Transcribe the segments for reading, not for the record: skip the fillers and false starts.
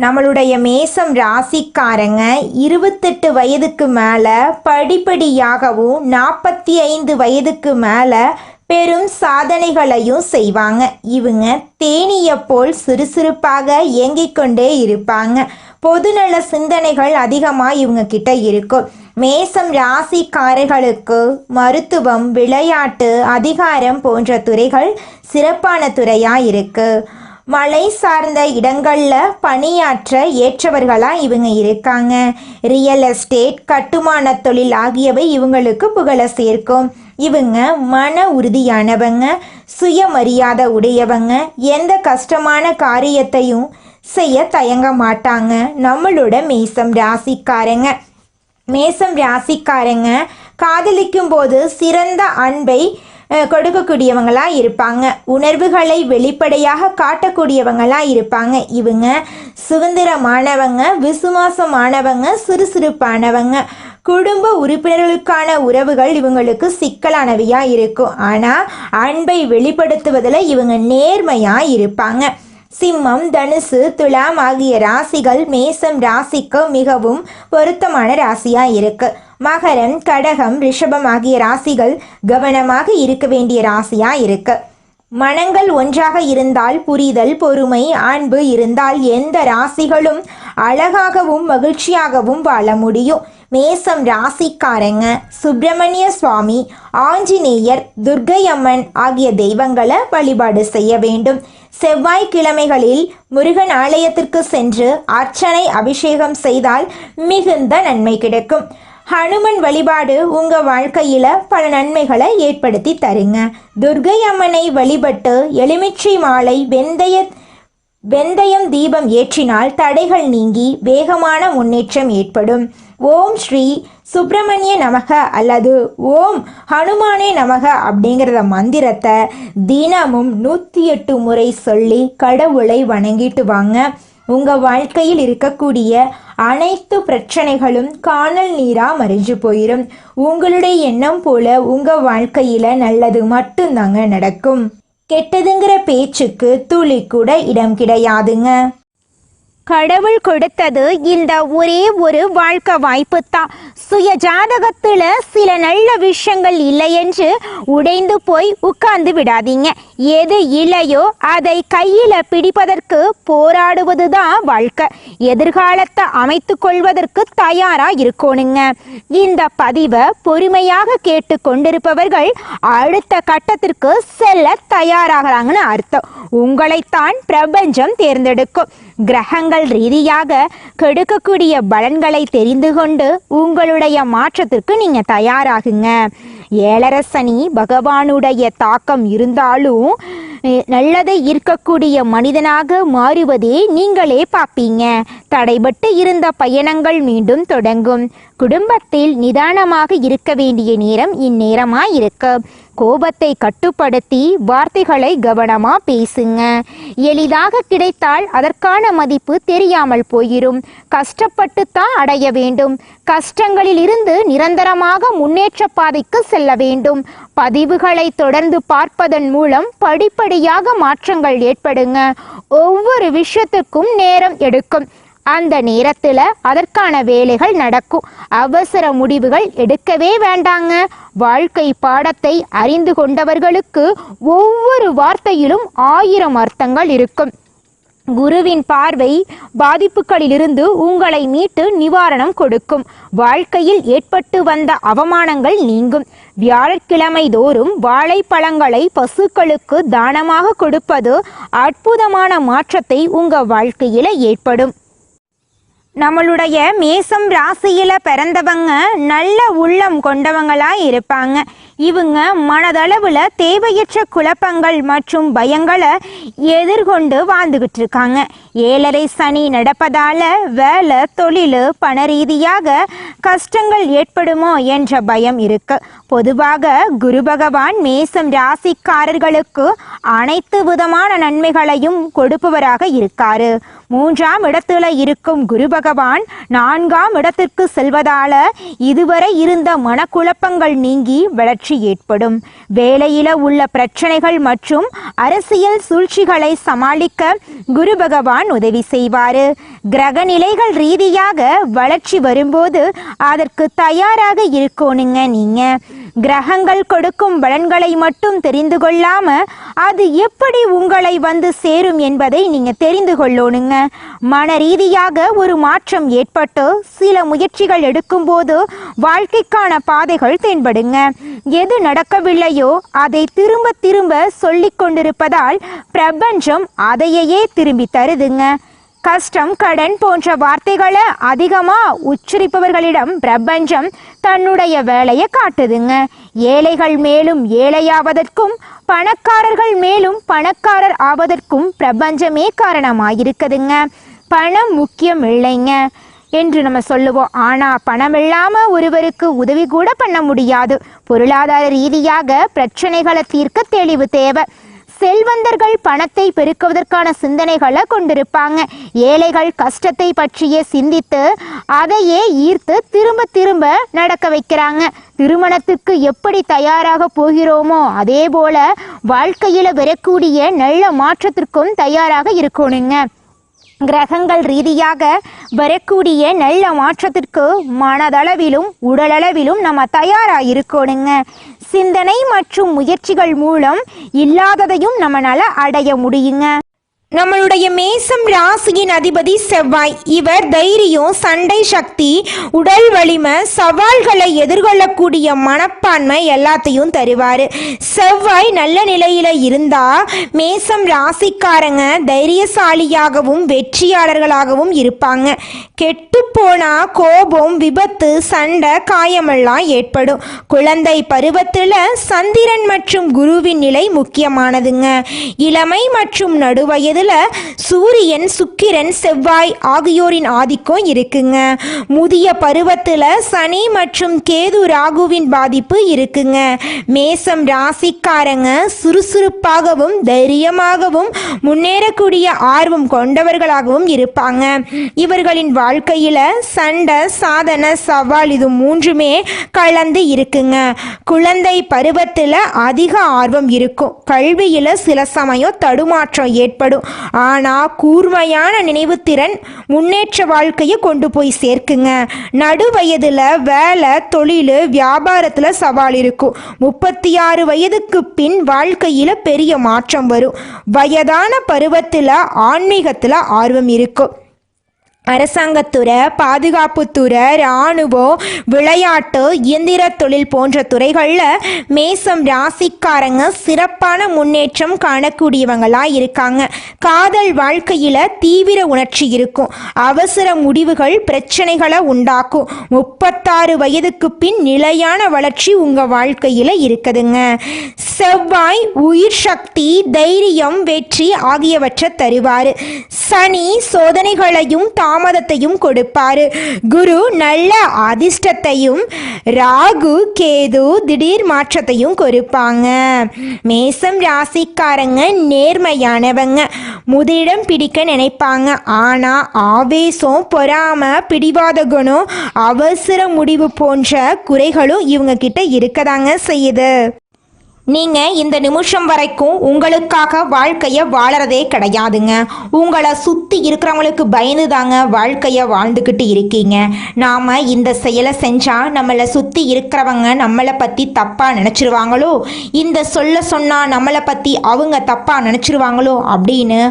நம்மளுடைய மேசம் ராசிக்காரங்க 28 வயதுக்கு மேலே படிப்படியாகவும் 45 வயதுக்கு மேலே பெரும் சாதனைகளையும் செய்வாங்க. இவங்க தேனீயை போல் சுறுசுறுப்பாக இயங்கிக் கொண்டே இருப்பாங்க. பொதுநல சிந்தனைகள் அதிகமாக இவங்க கிட்ட இருக்கும். மேசம் ராசிக்காரர்களுக்கு மருத்துவம், விளையாட்டு, அதிகாரம் போன்ற துறைகள் சிறப்பான துறையாக இருக்குது. மலை சார்ந்த இடங்களில் பணியாற்ற ஏற்றவர்களாக இவங்க இருக்காங்க. ரியல் எஸ்டேட், கட்டுமான தொழில் ஆகியவை இவங்களுக்கு புகழை சேர்க்கும். இவங்க மன உறுதியானவங்க, சுயமரியாதை உடையவங்க, எந்த கஷ்டமான காரியத்தையும் செய்ய தயங்க மாட்டாங்க. நம்மளோட மேசம் ராசிக்காரங்க காதலிக்கும் போது சிறந்த அன்பை கொடுக்கக்கூடியவங்களாக இருப்பாங்க. உணர்வுகளை வெளிப்படையாக காட்டக்கூடியவங்களாக இருப்பாங்க. இவங்க சுதந்திரமானவங்க, விசுவாசமானவங்க, சுறுசுறுப்பானவங்க. குடும்ப உறுப்பினர்களுக்கான உறவுகள் இவங்களுக்கு சிக்கலானவையாக இருக்கும். ஆனால் அன்பை வெளிப்படுத்துவதில் இவங்க நேர்மையாக இருப்பாங்க. சிம்மம், தனுசு, துலாம் ஆகிய ராசிகள் மேசம் ராசிக்கு மிகவும் பொருத்தமான ராசியாக இருக்கு. மகரம், கடகம், ரிஷபம் ஆகிய ராசிகள் கவனமாக இருக்க வேண்டிய ராசியாக இருக்கு. மனங்கள் ஒன்றாக இருந்தால் புரிதல், பொறுமை, அன்பு இருந்தால் எந்த ராசிகளும் அழகாகவும் மகிழ்ச்சியாகவும் வாழ முடியும். மேசம் ராசிக்காரங்க சுப்பிரமணிய சுவாமி, ஆஞ்சநேயர், துர்க்கை அம்மன் ஆகிய தெய்வங்களை வழிபாடு செய்ய வேண்டும். செவ்வாய்க்கிழமைகளில் முருகன் ஆலயத்திற்கு சென்று அர்ச்சனை, அபிஷேகம் செய்தால் மிகுந்த நன்மை கிடைக்கும். ஹனுமன் வழிபாடு உங்கள் வாழ்க்கையில் பல நன்மைகளை ஏற்படுத்தி தருங்க. துர்க்கை அம்மனை வழிபட்டு எலுமிச்சை மாலை, வெந்தயம் தீபம் ஏற்றினால் தடைகள் நீங்கி வேகமான முன்னேற்றம் ஏற்படும். ஓம் ஸ்ரீ சுப்பிரமணிய நமக அல்லது ஓம் ஹனுமானே நமக அப்படிங்கிறத மந்திரத்தை தினமும் 108 முறை சொல்லி கடவுளை வணங்கிட்டு வாங்க. உங்கள் வாழ்க்கையில் இருக்கக்கூடிய அனைத்து பிரச்சனைகளும் காணல் நீராக மறைஞ்சு போயிடும். உங்களுடைய எண்ணம் போல உங்கள் வாழ்க்கையில் நல்லது மட்டும்தாங்க நடக்கும். கெட்டதுங்கிற பேச்சுக்கு துளி கூட இடம் கிடையாதுங்க. கடவுள் கொடுத்தது இந்த ஒரே ஒரு வாழ்க்கை வாய்ப்பு தான். சுய ஜாதகத்தில் சில நல்ல விஷயங்கள் இல்லை என்று உடைந்து போய் உட்கார்ந்து விடாதீங்க. எது இல்லையோ அதை கையில் பிடிப்பதற்கு போராடுவது தான் வாழ்க்கை. எதிர்காலத்தை அமைத்து கொள்வதற்கு தயாராக இருக்கணுங்க. இந்த பதிவை பொறுமையாக கேட்டு கொண்டிருப்பவர்கள் அடுத்த கட்டத்திற்கு செல்ல தயாராகிறாங்கன்னு அர்த்தம். உங்களைத்தான் பிரபஞ்சம் தேர்ந்தெடுக்கும். கிரகங்கள் ரீதியாக கெடுக்கக்கூடிய பலன்களை தெரிந்து கொண்டு உங்களுடைய மாற்றத்திற்கு நீங்க தயாராகுங்க. ஏழரை சனி பகவானுடைய தாக்கம் இருந்தாலும் நல்லதை இருக்கக்கூடிய மனிதனாக மாறுவதே நீங்களே பார்ப்பீங்க. தடைபட்டு இருந்த பயணங்கள் மீண்டும் தொடங்கும். குடும்பத்தில் நிதானமாக இருக்க வேண்டிய நேரம் இந்நேரமாக இருக்கு. கோபத்தை கட்டுப்படுத்தி வார்த்தைகளை கவனமாக பேசுங்க. எளிதாக கிடைத்தால் அதற்கான மதிப்பு தெரியாமல் போயிடும். கஷ்டப்பட்டு தான் அடைய வேண்டும். கஷ்டங்களில் இருந்து நிரந்தரமாக முன்னேற்ற பாதைக்கு செல்ல வேண்டும். பதிவுகளை தொடர்ந்து பார்ப்பதன் மூலம் படிப்படியாக மாற்றங்கள் ஏற்படுங்க. ஒவ்வொரு விஷயத்துக்கும் நேரம் எடுக்கும். அந்த நேரத்தில் அதற்கான வேலைகள் நடக்கும். அவசர முடிவுகள் எடுக்கவே வேண்டாங்க. வாழ்க்கை பாடத்தை அறிந்து கொண்டவர்களுக்கு ஒவ்வொரு வார்த்தையிலும் 1000 அர்த்தங்கள் இருக்கும். குருவின் பார்வை பாதிப்புகளிலிருந்து உங்களை மீட்டு நிவாரணம் கொடுக்கும். வாழ்க்கையில் ஏற்பட்டு வந்த அவமானங்கள் நீங்கும். வியாழக்கிழமை தோறும் வாழைப்பழங்களை பசுக்களுக்கு தானமாக கொடுப்பது அற்புதமான மாற்றத்தை உங்கள் வாழ்க்கையில் ஏற்படும். நம்மளுடைய மேசம் ராசியில் பிறந்தவங்க நல்ல உள்ளம் கொண்டவங்களாக இருப்பாங்க. இவங்க மனதளவில் தேவையற்ற குழப்பங்கள் மற்றும் பயங்களை எதிர்கொண்டு வாழ்ந்துக்கிட்டு இருக்காங்க. ஏழரை சனி நடப்பதால் வேலை, தொழில், பண ரீதியாக கஷ்டங்கள் ஏற்படுமோ என்ற பயம் இருக்கு. பொதுவாக குரு பகவான் மேசம் ராசிக்காரர்களுக்கு அனைத்து விதமான நன்மைகளையும் கொடுப்பவராக இருக்காரு. 3ஆம் இடத்துல இருக்கும் குரு பகவான் 4ஆம் இடத்திற்கு செல்வதால இதுவரை இருந்த மனக்குழப்பங்கள் நீங்கி வளர்ச்சி ஏற்படும். வேலையில உள்ள பிரச்சனைகள் மற்றும் அரசியல் சூழ்ச்சிகளை சமாளிக்க குரு பகவான் உதவி செய்வாரு. கிரக நிலைகள் ரீதியாக வளர்ச்சி வரும்போது அதற்கு தயாராக இருக்கணுங்க. நீங்க கிரகங்கள் கொடுக்கும் பலன்களை மட்டும் தெரிந்து கொள்ளாம அது எப்படி உங்களை வந்து சேரும் என்பதை நீங்க தெரிந்து கொள்ளணுங்க. மன ரீதியாக ஒரு மாற்றம் ஏற்பட்டு சில முயற்சிகள் எடுக்கும்போது வாழ்க்கைக்கான பாதைகள் தென்படுங்க. எது நடக்கவில்லையோ அதை திரும்ப திரும்ப சொல்லிக் கொண்டிருப்பதால் பிரபஞ்சம் அதையே திரும்பி தருதுங்க. கஷ்டம், கடன் போன்ற வார்த்தைகளை அதிகமா உச்சரிப்பவர்களிடம் பிரபஞ்சம் தன்னுடைய வேலையை காட்டுதுங்க. ஏழைகள் மேலும் ஏழையாவதற்கும் பணக்காரர்கள் மேலும் பணக்காரர் ஆவதற்கும் பிரபஞ்சமே காரணமாயிருக்குதுங்க. பணம் முக்கியம் இல்லைங்க என்று நம்ம சொல்லுவோம். ஆனால் பணம் இல்லாமல் ஒருவருக்கு உதவி கூட பண்ண முடியாது. பொருளாதார ரீதியாக பிரச்சனைகளை தீர்க்க தெளிவு தேவை. செல்வந்தர்கள் பணத்தை பெருக்குவதற்கான சிந்தனைகளை கொண்டிருப்பாங்க. ஏழைகள் கஷ்டத்தை பற்றியே சிந்தித்து அதையே ஈர்த்து திரும்ப திரும்ப நடக்க வைக்கிறாங்க. திருமணத்துக்கு எப்படி தயாராக போகிறோமோ அதே போல வாழ்க்கையில வரக்கூடிய நல்ல மாற்றத்திற்கும் தயாராக இருக்கணுங்க. கிரகங்கள் ரீதியாக வரக்கூடிய நல்ல மாற்றத்திற்கு மனதளவிலும் உடலளவிலும் நம்ம தயாராக இருக்கணுங்க. சிந்தனை மற்றும் முயற்சிகள் மூலம் இல்லாததையும் நம்மளால அடைய முடியுங்க. நம்மளுடைய மேசம் ராசியின் அதிபதி செவ்வாய். இவர் தைரியம், சண்டை சக்தி, உடல் வலிமை, சவால்களை எதிர்கொள்ளக்கூடிய மனப்பான்மை எல்லாத்தையும் தருவார். செவ்வாய் நல்ல நிலையில் இருந்தால் மேசம் ராசிக்காரங்க தைரியசாலியாகவும் வெற்றியாளர்களாகவும் இருப்பாங்க. கெட்டுப்போனா கோபம், விபத்து, சண்டை, காயமெல்லாம் ஏற்படும். குழந்தை பருவத்தில் சந்திரன் மற்றும் குருவின் நிலை முக்கியமானதுங்க. இளமை மற்றும் நடுவயதில் சூரியன், சுக்கிரன், செவ்வாய் ஆகியோரின் ஆதிக்கம் இருக்குங்க. முதிய பருவத்தில் சனி மற்றும் கேது, ராகுவின் பாதிப்பு இருக்குங்க. மேசம் ராசிக்காரங்க சுறுசுறுப்பாகவும் தைரியமாகவும் முன்னேறக்கூடிய ஆர்வம் கொண்டவர்களாகவும் இருப்பாங்க. இவர்களின் வாழ்க்கையில சண்டை, சாதனை, சவால் இது மூன்றுமே கலந்து இருக்குங்க. குழந்தை பருவத்தில் அதிக ஆர்வம் இருக்கும். கல்வியில சில சமயம் தடுமாற்றம் ஏற்படும். ஆனால் கூர்மையான நினைவுத்திறன் முன்னேற்ற வாழ்க்கையை கொண்டு போய் சேர்க்குங்க. நடுவயதில் வேலை, தொழில், வியாபாரத்தில் சவால் இருக்கும். 36 வயதுக்கு பின் வாழ்க்கையில் பெரிய மாற்றம் வரும். வயதான பருவத்தில் ஆன்மீகத்தில் ஆர்வம் இருக்கும். அரசாங்கத்துறை, பாதுகாப்புத்துறை, இராணுவம், விளையாட்டு, இயந்திர தொழில் போன்ற துறைகளில் மேசம் ராசிக்காரங்க சிறப்பான முன்னேற்றம் காணக்கூடியவங்களாக இருக்காங்க. காதல் வாழ்க்கையில் தீவிர உணர்ச்சி இருக்கும். அவசர முடிவுகள் பிரச்சனைகளை உண்டாக்கும். 36 வயதுக்கு பின் நிலையான வளர்ச்சி உங்கள் வாழ்க்கையில் இருக்குதுங்க. செவ்வாய் உயிர் சக்தி, தைரியம், வெற்றி ஆகியவற்றை தருவார். சனி சோதனைகளையும் தாமதத்தையும் கொடுப்பாரு. குரு நல்ல அதிர்ஷ்டத்தையும், ராகு, கேது திடீர் மாற்றத்தையும் கொடுப்பாங்க. மேசம் ராசிக்காரங்க நேர்மையானவங்க. முதலிடம் பிடிக்க நினைப்பாங்க. ஆனா ஆவேசம், பொறாமை, பிடிவாத குணம், அவசர முடிவு போன்ற குறைகளும் இவங்க கிட்ட இருக்கதாங்க செய்யுது. நீங்கள் இந்த நிமிஷம் வரைக்கும் உங்களுக்காக வாழ்க்கையை வாழறதே கிடையாதுங்க. உங்களை சுற்றி இருக்கிறவங்களுக்கு பயந்து தாங்க வாழ்க்கையை வாழ்ந்துக்கிட்டு இருக்கீங்க. நாம் இந்த செயலை செஞ்சால் நம்மளை சுற்றி இருக்கிறவங்க நம்மளை பற்றி தப்பாக நினச்சிருவாங்களோ, இந்த சொல்ல சொன்னால் நம்மளை பற்றி அவங்க தப்பாக நினச்சிருவாங்களோ அப்படின்னு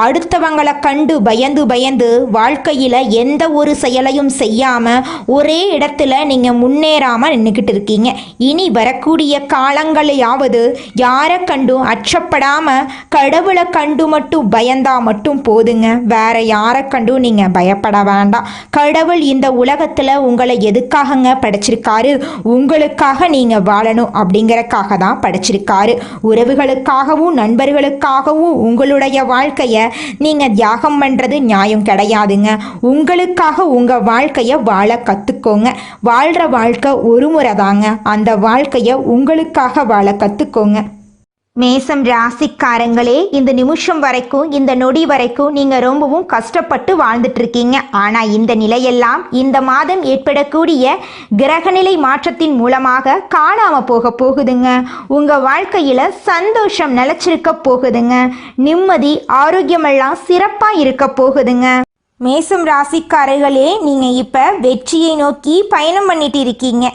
அடுத்தவங்களை கண்டு பயந்து பயந்து வாழ்க்கையில் எந்த ஒரு செயலையும் செய்யாமல் ஒரே இடத்துல நீங்கள் முன்னேறாமல் நின்றுக்கிட்டு இருக்கீங்க. இனி வரக்கூடிய காலங்களையாவது யாரை கண்டும் அச்சப்படாம கடவுளை கண்டு மட்டும் பயந்தா மட்டும் போதுங்க. வேற யாரை கண்டும் நீங்க பயப்பட வேண்டாம். கடவுள் இந்த உலகத்துல உங்களை எதுக்காகங்க படைச்சிருக்காரு? உங்களுக்காக நீங்க வாழணும் அப்படிங்கறக்காக தான் படைச்சிருக்காரு. உறவுகளுக்காகவும் நண்பர்களுக்காகவும் உங்களுடைய வாழ்க்கைய நீங்க தியாகம் பண்றது நியாயம் கிடையாதுங்க. உங்களுக்காக உங்க வாழ்க்கைய வாழ கத்துக்கோங்க. வாழ்ற வாழ்க்கை ஒரு முறை தாங்க. அந்த வாழ்க்கைய உங்களுக்காக வாழ கத்துக்கோங்க. மேசம் ராசிக்காரங்களே, இந்த நிமிஷம் வரைக்கும், இந்த நொடி வரைக்கும் நீங்க ரொம்பவும் கஷ்டப்பட்டு வாழ்ந்துட்டு இருக்கீங்க. ஆனா இந்த நிலையெல்லாம் இந்த மாதம் ஏற்படக்கூடிய கிரகநிலை மாற்றத்தின் மூலமாக காணாம போகுதுங்க. உங்க வாழ்க்கையில சந்தோஷம் நிலைச்சிருக்க போகுதுங்க. நிம்மதி, ஆரோக்கியமெல்லாம் சிறப்பா இருக்க போகுதுங்க. மேசம் ராசிக்காரர்களே, நீங்க இப்ப வெற்றியை நோக்கி பயணம் பண்ணிட்டு இருக்கீங்க.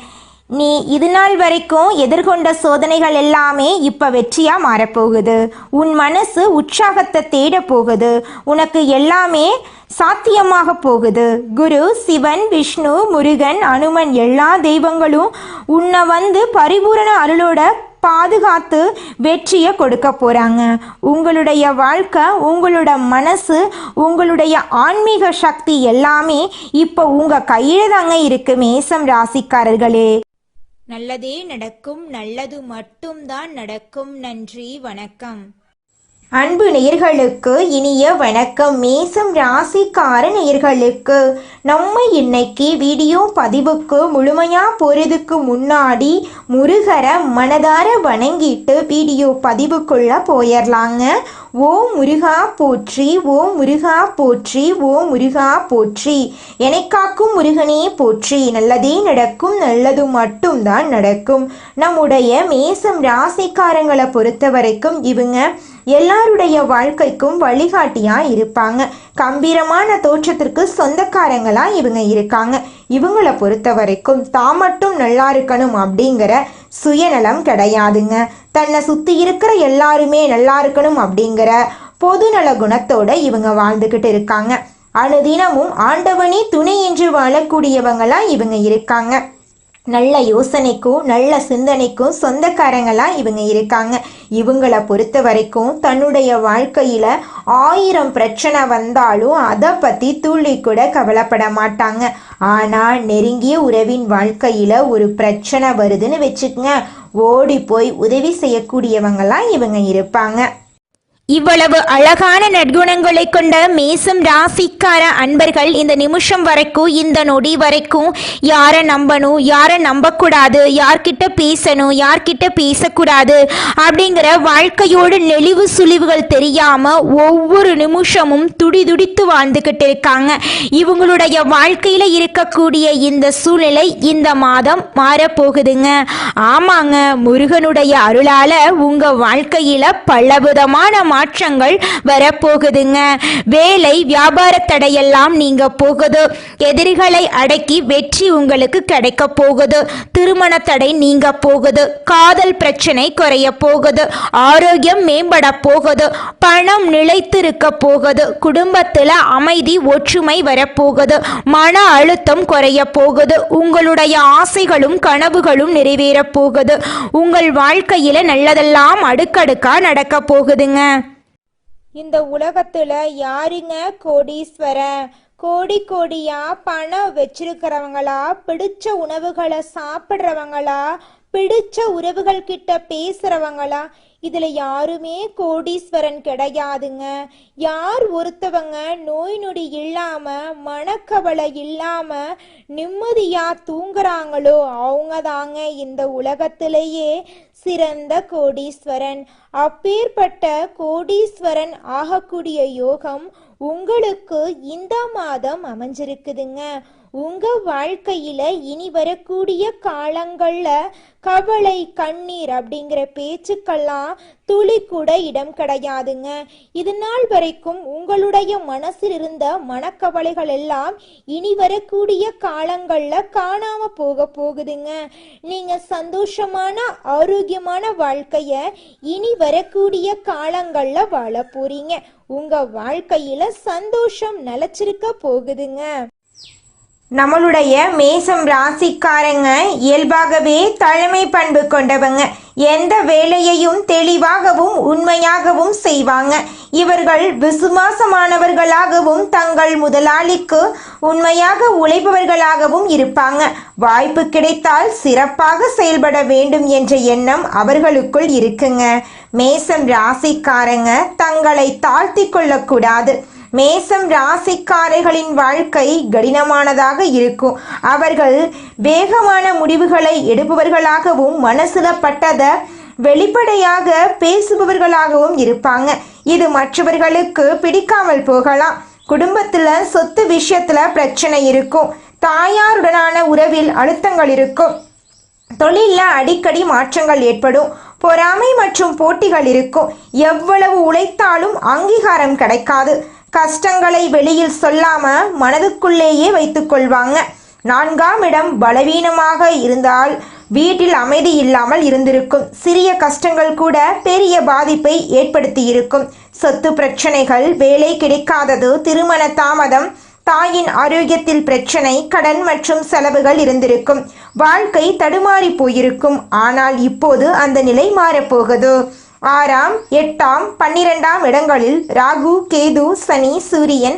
நீ இது நாள் வரைக்கும் எதிர்கொண்ட சோதனைகள் எல்லாமே இப்ப வெற்றியா மாறப்போகுது. உன் மனசு உற்சாகத்தை தேட போகுது. உனக்கு எல்லாமே சாத்தியமாக போகுது. குரு, சிவன், விஷ்ணு, முருகன், அனுமன் எல்லா தெய்வங்களும் உன்னை பரிபூரண அருளோட பாதுகாத்து வெற்றியை கொடுக்க போறாங்க. உங்களுடைய வாழ்க்கை, உங்களோட மனசு, உங்களுடைய ஆன்மீக சக்தி எல்லாமே இப்போ உங்க கையில தாங்க இருக்கு. மேசம் ராசிக்காரர்களே, நல்லதே நடக்கும், நல்லது மட்டும்தான் நடக்கும். நன்றி, வணக்கம். அன்பு நேயர்களுக்கு இனிய வணக்கம். மேசம் ராசிக்கார நேயர்களுக்கு நம்ம இன்னைக்கு வீடியோ பதிவுக்கு முழுமையா போறதுக்கு முன்னாடி முருகரை மனதார வணங்கிட்டு வீடியோ பதிவுக்குள்ள போயிடலாங்க. ஓ முருகா போற்றி, ஓ முருகா போற்றி, ஓ முருகா போற்றி, என்னை காக்கும் முருகனே போற்றி. நல்லதே நடக்கும், நல்லது மட்டும்தான் நடக்கும். நம்முடைய மேசம் ராசிக்காரங்களை பொறுத்த வரைக்கும் இவங்க எல்லாருடைய வாழ்க்கைக்கும் வழிகாட்டியா இருப்பாங்க. கம்பீரமான தோற்றத்திற்கு சொந்தக்காரங்களா இவங்க இருக்காங்க. இவங்களை பொறுத்த வரைக்கும் தான் மட்டும் நல்லா இருக்கணும் அப்படிங்கிற சுயநலம் கிடையாதுங்க. தன்னை சுத்தி இருக்கிற எல்லாருமே நல்லா இருக்கணும் அப்படிங்கிற பொதுநல குணத்தோட இவங்க வாழ்ந்துகிட்டு இருக்காங்க. அனுதினமும் ஆண்டவனே துணை என்று வாழக்கூடியவங்களா இவங்க இருக்காங்க. நல்ல யோசனைக்கும் நல்ல சிந்தனைக்கும் சொந்தக்காரங்களா இவங்க இருக்காங்க. இவங்களை பொறுத்த வரைக்கும் தன்னுடைய வாழ்க்கையில 1000 பிரச்சனை வந்தாலும் அதை பத்தி துள்ளி கூட கவலைப்பட மாட்டாங்க. ஆனா நெருங்கிய உறவின் வாழ்க்கையில ஒரு பிரச்சனை வருதுன்னு வச்சுக்கங்க, ஓடி போய் உதவி செய்யக்கூடியவங்களா இவங்க இருப்பாங்க. இவ்வளவு அழகான நற்குணங்களை கொண்ட மேசம் ராசிக்கார அன்பர்கள் இந்த நிமிஷம் வரைக்கும், இந்த நொடி வரைக்கும் யாரை நம்பணும், யாரை நம்பக்கூடாது, யார்கிட்ட பேசணும், யார்கிட்ட பேசக்கூடாது அப்படிங்கிற வாழ்க்கையோட நெளிவு சுழிவுகள் தெரியாம ஒவ்வொரு நிமிஷமும் துடிதுடித்து வாழ்ந்துகிட்டு இருக்காங்க. இவங்களுடைய வாழ்க்கையில இருக்கக்கூடிய இந்த சூழ்நிலை இந்த மாதம் மாறப்போகுதுங்க. ஆமாங்க, முருகனுடைய அருளால உங்க வாழ்க்கையில பலவிதமான மாற்றங்கள் வரப்போகுதுங்க. வேலை வியாபார தடையெல்லாம் நீங்க போகுது. எதிரிகளை அடக்கி வெற்றி உங்களுக்கு கிடைக்க போகுது. திருமண தடை நீங்க போகுது. காதல் பிரச்சனை குறைய போகுது. ஆரோக்கியம் மேம்பட போகுது. பணம் நிலைத்திருக்க போகுது. குடும்பத்துல அமைதி, ஒற்றுமை வரப்போகுது. மன அழுத்தம் குறைய போகுது. உங்களுடைய ஆசைகளும் கனவுகளும் நிறைவேற போகுது. உங்கள் வாழ்க்கையில நல்லதெல்லாம் அடுக்கடுக்கா நடக்க போகுதுங்க. இந்த உலகத்துல யாருங்க கோடீஸ்வரன்? கோடி கோடியா பணம் வச்சிருக்கிறவங்களா, பிடிச்ச உணவுகளை சாப்பிட்றவங்களா, பிடிச்ச உறவுகள் கிட்ட பேசுறவங்களா? இதுல யாருமே கோடீஸ்வரன் கிடையாதுங்க. யார் ஒருத்தவங்க நோய் நொடி இல்லாம, மனக்கவலை இல்லாம நிம்மதியா தூங்குறாங்களோ அவங்க தாங்க இந்த உலகத்திலேயே சிறந்த கோடீஸ்வரன். அப்பேற்பட்ட கோடீஸ்வரன் ஆகக்கூடிய யோகம் உங்களுக்கு இந்த மாதம் அமைஞ்சிருக்குதுங்க. உங்க வாழ்க்கையில இனி வரக்கூடிய காலங்கள்ல கவலை, கண்ணீர் அப்படிங்கிற பேச்சுக்கெல்லாம் துளி கூட இடம் கிடையாதுங்க. இது நாள் வரைக்கும் உங்களுடைய மனசில் இருந்த மனக்கவலைகள் எல்லாம் இனி வரக்கூடிய காலங்கள்ல காணாம போகுதுங்க. நீங்க சந்தோஷமான ஆரோக்கியமான வாழ்க்கைய இனி வரக்கூடிய காலங்கள்ல வாழ போறீங்க. உங்க வாழ்க்கையில சந்தோஷம் நிலைச்சிருக்க போகுதுங்க. நம்மளுடைய மேசம் ராசிக்காரங்க இயல்பாகவே தலைமை பண்பு கொண்டவங்க. எந்த வேலையையும் தெளிவாகவும் உண்மையாகவும் செய்வாங்க. இவர்கள் விசுவாசமானவர்களாகவும் தங்கள் முதலாளிக்கு உண்மையாக உழைப்பவர்களாகவும் இருப்பாங்க. வாய்ப்பு கிடைத்தால் சிறப்பாக செயல்பட வேண்டும் என்ற எண்ணம் அவர்களுக்குள் இருக்குங்க. மேசம் ராசிக்காரங்க தங்களை தாழ்த்தி கொள்ளக்கூடாது. மேசம் ராசிக்காரர்களின் வாழ்க்கை கடினமானதாக இருக்கும். அவர்கள் வேகமான முடிவுகளை எடுப்பவர்களாகவும் மனசுல பட்டதை வெளிப்படையாக பேசுபவர்களாகவும் இருப்பாங்க. இது மற்றவர்களுக்கு பிடிக்காமல் போகலாம். குடும்பத்துல சொத்து விஷயத்துல பிரச்சனை இருக்கும். தாயாருடனான உறவில் அழுத்தங்கள் இருக்கும். தொழில்ல அடிக்கடி மாற்றங்கள் ஏற்படும். பொறாமை மற்றும் போட்டிகள் இருக்கும். எவ்வளவு உழைத்தாலும் அங்கீகாரம் கிடைக்காது. கஷ்டங்களை வெளியில் சொல்லாம மனதுக்குள்ளேயே வைத்துக் கொள்வாங்க. 4ஆம் இடம் பலவீனமாக இருந்தால் வீட்டில் அமைதி இல்லாமல் இருந்திருக்கும். சிறிய கஷ்டங்கள் கூட பெரிய பாதிப்பை ஏற்படுத்தி இருக்கும். சொத்து பிரச்சனைகள், வேலை கிடைக்காதது, திருமண தாமதம், தாயின் ஆரோக்கியத்தில் பிரச்சனை, கடன் மற்றும் செலவுகள் இருந்திருக்கும். வாழ்க்கை தடுமாறி போயிருக்கும். ஆனால் இப்போது அந்த நிலை மாறப்போகுது. 6ஆம், 8ஆம், 12ஆம் இடங்களில் ராகு, கேது, சனி, சூரியன்,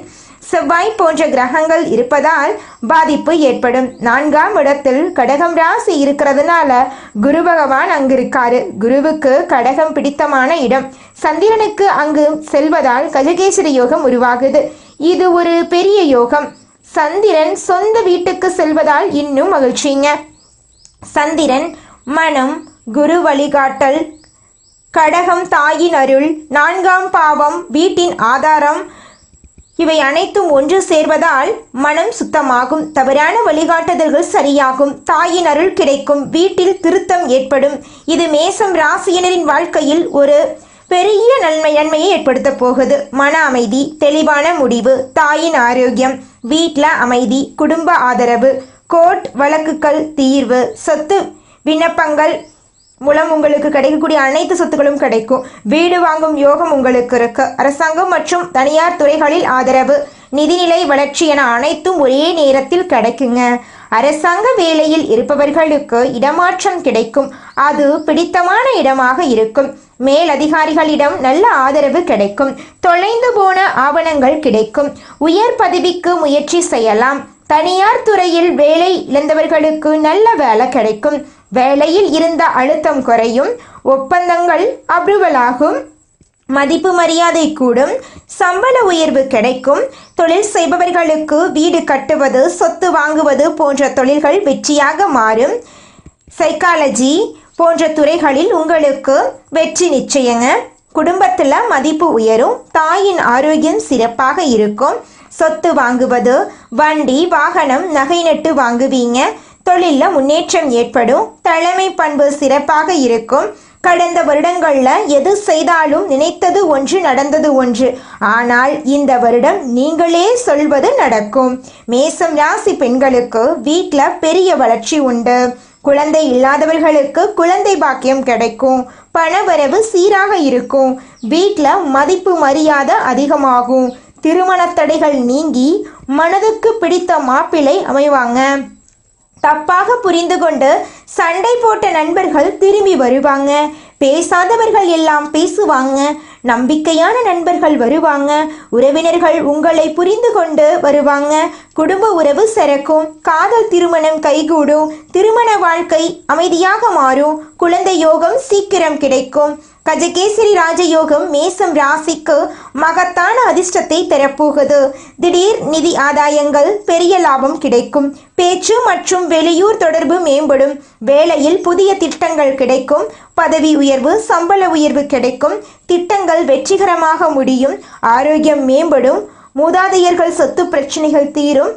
செவ்வாய் போன்ற கிரகங்கள் இருப்பதால் பாதிப்பு ஏற்படும். 4ஆம் இடத்தில் கடகம் ராசி இருக்கிறதுனால குரு பகவான் அங்கு இருக்காரு. குருவுக்கு கடகம் பிடித்தமான இடம். சந்திரனுக்கு அங்கு செல்வதால் கஜகேசரி யோகம் உருவாகுது. இது ஒரு பெரிய யோகம். சந்திரன் சொந்த வீட்டுக்கு செல்வதால் இன்னும் மகிழ்ச்சிங்க. சந்திரன் மனம், குரு வழிகாட்டல், கடகம் தாயின் அருள், 4ஆம் பாவம் வீட்டின் ஆதாரம், இவை அனைத்தும் ஒன்று சேர்வதால் மனம் சுத்தமாகும். தவறான வழிகாட்டுதல்கள் சரியாகும். தாயின் அருள் கிடைக்கும். வீட்டில் திருத்தம் ஏற்படும். இது மேசம் ராசியினரின் வாழ்க்கையில் ஒரு பெரிய நன்மையை ஏற்படுத்த போகுது. மன அமைதி, தெளிவான முடிவு, தாயின் ஆரோக்கியம், வீட்டில் அமைதி, குடும்ப ஆதரவு, கோர்ட் வழக்குகள் தீர்வு, சொத்து விண்ணப்பங்கள் மூலம் உங்களுக்கு கிடைக்கக்கூடிய அனைத்து சொத்துக்களும் கிடைக்கும். வீடு வாங்கும் யோகம் உங்களுக்கு இருக்கு. அரசாங்கம் மற்றும் தனியார் துறைகளில் ஆதரவு, நிதிநிலை வளர்ச்சி என அனைத்தும் ஒரே நேரத்தில் கிடைக்குங்க. அரசாங்க வேலையில் இருப்பவர்களுக்கு இடமாற்றம் கிடைக்கும். அது பிடித்தமான இடமாக இருக்கும். மேலதிகாரிகளிடம் நல்ல ஆதரவு கிடைக்கும். தொலைந்து போன ஆவணங்கள் கிடைக்கும். உயர் பதவிக்கு முயற்சி செய்யலாம். தனியார் துறையில் வேலை இழந்தவர்களுக்கு நல்ல வேலை கிடைக்கும். வேலையில் இருந்த அழுத்தம் குறையும். ஒப்பந்தங்கள் அப்ரூவல் ஆகும். மதிப்பு மரியாதை கூடும். சம்பள உயர்வு கிடைக்கும். தொழில் செய்பவர்களுக்கு வீடு கட்டுவது, சொத்து வாங்குவது போன்ற தொழில்கள் வெற்றியாக மாறும். சைக்காலஜி போன்ற துறைகளில் உங்களுக்கு வெற்றி நிச்சயங்க. குடும்பத்தில் மதிப்பு உயரும். தாயின் ஆரோக்கியம் சிறப்பாக இருக்கும். சொத்து வாங்குவது, வண்டி வாகனம் நகை நட்டு வாங்குவீங்க. தொழிலில் முன்னேற்றம் ஏற்படும். தலைமை பண்பு சிறப்பாக இருக்கும். கடந்த வருடங்களில் எது செய்தாலும் நினைத்தது ஒன்று நடந்தது ஒன்று. ஆனால் இந்த வருடம் நீங்களே சொல்வது நடக்கும். மேசம் ராசி பெண்களுக்கு வீட்டில் பெரிய வளர்ச்சி உண்டு. குழந்தை இல்லாதவர்களுக்கு குழந்தை பாக்கியம் கிடைக்கும். பணவரவு சீராக இருக்கும். வீட்டில் மதிப்பு மரியாதை அதிகமாகும். திருமண தடைகள் நீங்கி மனதுக்கு பிடித்த மாப்பிள்ளை அமைவாங்க. தப்பாக புரிந்து கொண்டு சண்டை போட்ட நண்பர்கள் திரும்பி வருவாங்க. பேசாதவர்கள் எல்லாம் பேசுவாங்க. நம்பிக்கையான நண்பர்கள் வருவாங்க. உறவினர்கள் உங்களை புரிந்து கொண்டு வருவாங்க. குடும்ப உறவு சிறக்கும். காதல் திருமணம் கைகூடும். திருமண வாழ்க்கை அமைதியாக மாறும். குழந்தை யோகம் சீக்கிரம் கிடைக்கும். கஜகேசரி ராஜயோகம் மேசம் ராசிக்கு மகத்தான அதிர்ஷ்டத்தை தரப்போகுது. திடீர் நிதி ஆதாயங்கள், பெரிய லாபம் கிடைக்கும். பேச்சு மற்றும் வெளியூர் தொடர்பு மேம்படும். வேலையில் புதிய திட்டங்கள் கிடைக்கும். பதவி உயர்வு, சம்பள உயர்வு கிடைக்கும். திட்டங்கள் வெற்றிகரமாக முடியும். ஆரோக்கியம் மேம்படும். மூதாதையர்கள் சொத்து பிரச்சனைகள் தீரும்.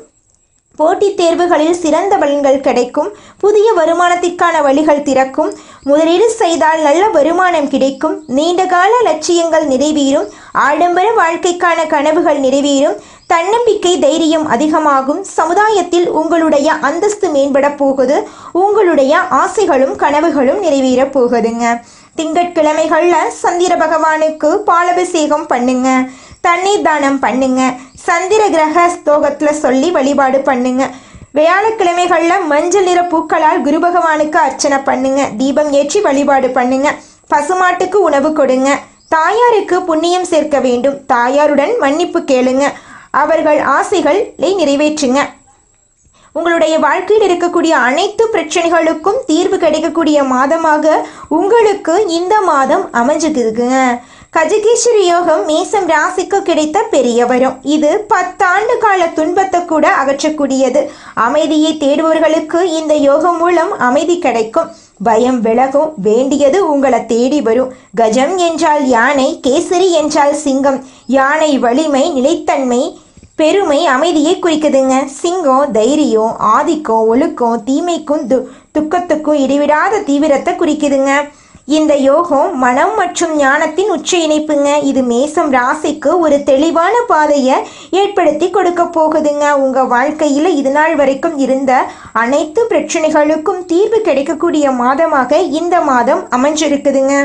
போட்டித் தேர்வுகளில் சிறந்த பலன்கள் கிடைக்கும். புதிய வருமானத்திற்கான வழிகள் திறக்கும். முதலீடு செய்தால் நல்ல வருமானம் கிடைக்கும். நீண்டகால லட்சியங்கள் நிறைவேறும். ஆடம்பர வாழ்க்கைக்கான கனவுகள் நிறைவேறும். தன்னம்பிக்கை, தைரியம் அதிகமாகும். சமுதாயத்தில் உங்களுடைய அந்தஸ்து மேம்பட போகுது. உங்களுடைய ஆசைகளும் கனவுகளும் நிறைவேற போகுதுங்க. திங்கட்கிழமைகளில் சந்திர பகவானுக்கு பாலாபிஷேகம் பண்ணுங்க. தண்ணீர் தானம் பண்ணுங்க. சந்திர கிரக ஸ்லோகத்தில் சொல்லி வழிபாடு பண்ணுங்க. வியாழக்கிழமைகளில் மஞ்சள் நிற பூக்களால் குரு பகவானுக்கு அர்ச்சனை பண்ணுங்க. தீபம் ஏற்றி வழிபாடு பண்ணுங்க. பசுமாட்டுக்கு உணவு கொடுங்க. தாயாருக்கு புண்ணியம் சேர்க்க வேண்டும். தாயாருடன் மன்னிப்பு கேளுங்க. அவர்கள் ஆசைகளை நிறைவேற்றுங்க. உங்களுடைய வாழ்க்கையில் இருக்கக்கூடிய அனைத்து பிரச்சனைகளுக்கும் தீர்வு கிடைக்கக்கூடிய மாதமாக உங்களுக்கு இந்த மாதம் அமைஞ்சுக்குதுங்க. கஜகேசரி யோகம் மேசம் ராசிக்கு கிடைத்த பெரிய வரம். இது 10 ஆண்டு கால துன்பத்தை கூட அகற்றக்கூடியது. அமைதியை தேடுபவர்களுக்கு இந்த யோகம் மூலம் அமைதி கிடைக்கும். பயம் விலகும், வேண்டியது உங்களை தேடி வரும். கஜம் என்றால் யானை, கேசரி என்றால் சிங்கம். யானை வலிமை, நிலைத்தன்மை, பெருமை, அமைதியை குறிக்குதுங்க. சிங்கம் தைரியம், ஆதிக்கம், ஒழுக்கம், தீமைக்கும் துக்கத்துக்கும் இடைவிடாத தீவிரத்தை குறிக்குதுங்க. இந்த யோகம் மனம் மற்றும் ஞானத்தின் உச்ச இணைப்புங்க. இது மேசம் ராசிக்கு ஒரு தெளிவான பாதையை ஏற்படுத்தி கொடுக்க போகுதுங்க. உங்கள் வாழ்க்கையில் இது நாள் வரைக்கும் இருந்த அனைத்து பிரச்சனைகளுக்கும் தீர்வு கிடைக்கக்கூடிய மாதமாக இந்த மாதம் அமைஞ்சிருக்குதுங்க.